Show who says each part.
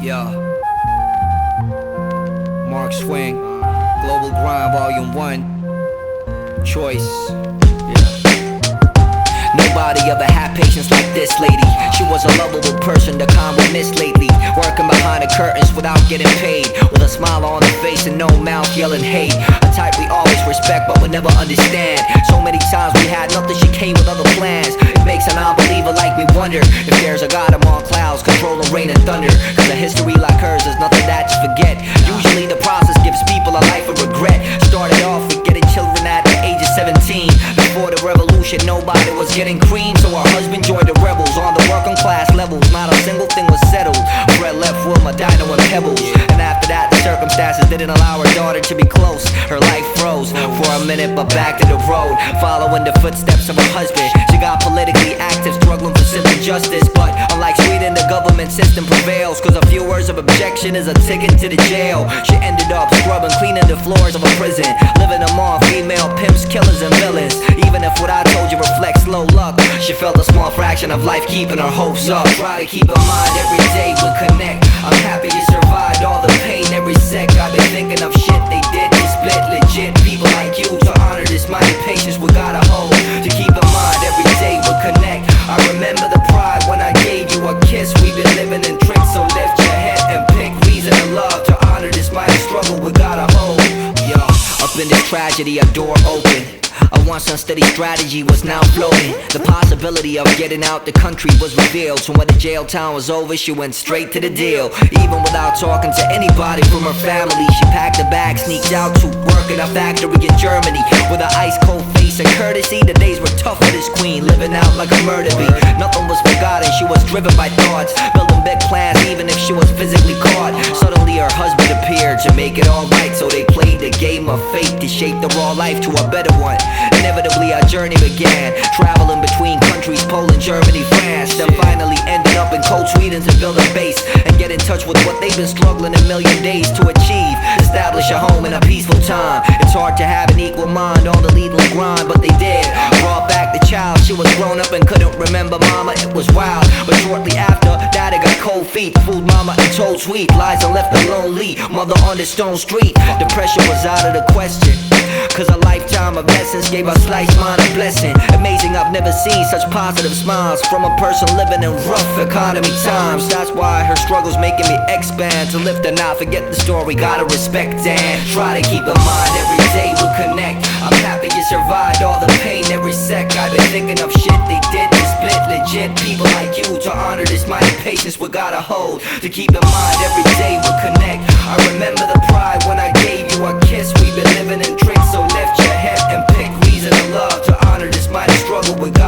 Speaker 1: Yeah. Marc Swing, Global Grind Volume 1, Choys. Nobody ever had patience like this lady. She was a lovable person to calm with miss lately. Working behind the curtains without getting paid, with a smile on her face and no mouth yelling hate. A type we always respect but would never understand. So many times we had nothing, she came with other plans. It makes a non-believer like me wonder if there's a God among clouds controlling rain and thunder. Cause a history like hers is nothing that you forget. Usually the process gives people a life of regret. Started off with getting children at the age of 17. Before the revolution nobody was getting cream, so her husband joined the rebels on the working class levels. Not a single thing was settled. Fred left with my dino and pebbles, and after that the circumstances didn't allow her daughter to be close. Her life froze for a minute, but back to the road, following the footsteps of her husband. She got politically active, struggling for civil justice, but unlike Sweden the government system prevails. Cause a few words of objection is a ticket to the jail. She ended up scrubbing, cleaning the floors of a prison, living among female pimps, killers and villains. Even if what I told you reflects low luck, she felt a small fraction of life keeping her hopes up. Try to keep in mind every day we connect. I'm happy you survived all the pain every sec. I've been thinking of shit they did to split legit. People like you to honor this mighty patience we gotta hold. To keep in mind every day we connect. I remember the pride when I gave you a kiss. We've been living in tricks, so lift your head and pick reason and love to honor this mighty struggle we gotta hold. Yo, up in this tragedy a door opened. A once unsteady strategy was now floating. The possibility of getting out the country was revealed. So when the jail time was over, she went straight to the deal. Even without talking to anybody from her family, she packed a bag, sneaked out to work in a factory in Germany. With an ice cold face and courtesy, the days were tough for this queen, living out like a murder bee. Nothing was forgotten, she was driven by thoughts, building big plans even if she was physically caught. Suddenly her husband appeared to make it alright, so they played the game of fate to shape the raw life to a better one. Inevitably our journey began, traveling between countries, Poland, Germany, France. Then finally ended up in cold Sweden to build a base and get in touch with what they've been struggling a million days to achieve. Establish a home in a peaceful time. It's hard to have an equal mind on the legal grind, but they did. Brought back the child, she was grown up and couldn't remember mama, it was wild. But shortly after, daddy got cold feet, fooled mama and told sweet lies and left her lonely. Mother on the stone street, depression was out of the question, cause a lifetime of lessons gave her sliced mind a blessing. Amazing, I've never seen such positive smiles from a person living in rough economy times. That's why her struggles making me expand. To lift and not forget the story, gotta respect and try to keep in mind every day we connect. I'm happy you survived all the pain every sec. I've been thinking of shit they did to split legit. People like you to honor this mighty patience we gotta hold. To keep in mind every day we connect. I remember the pride when I gave you a kiss. We've been living in tricks, so lift your head and pick reason and love to honor this mighty struggle we got.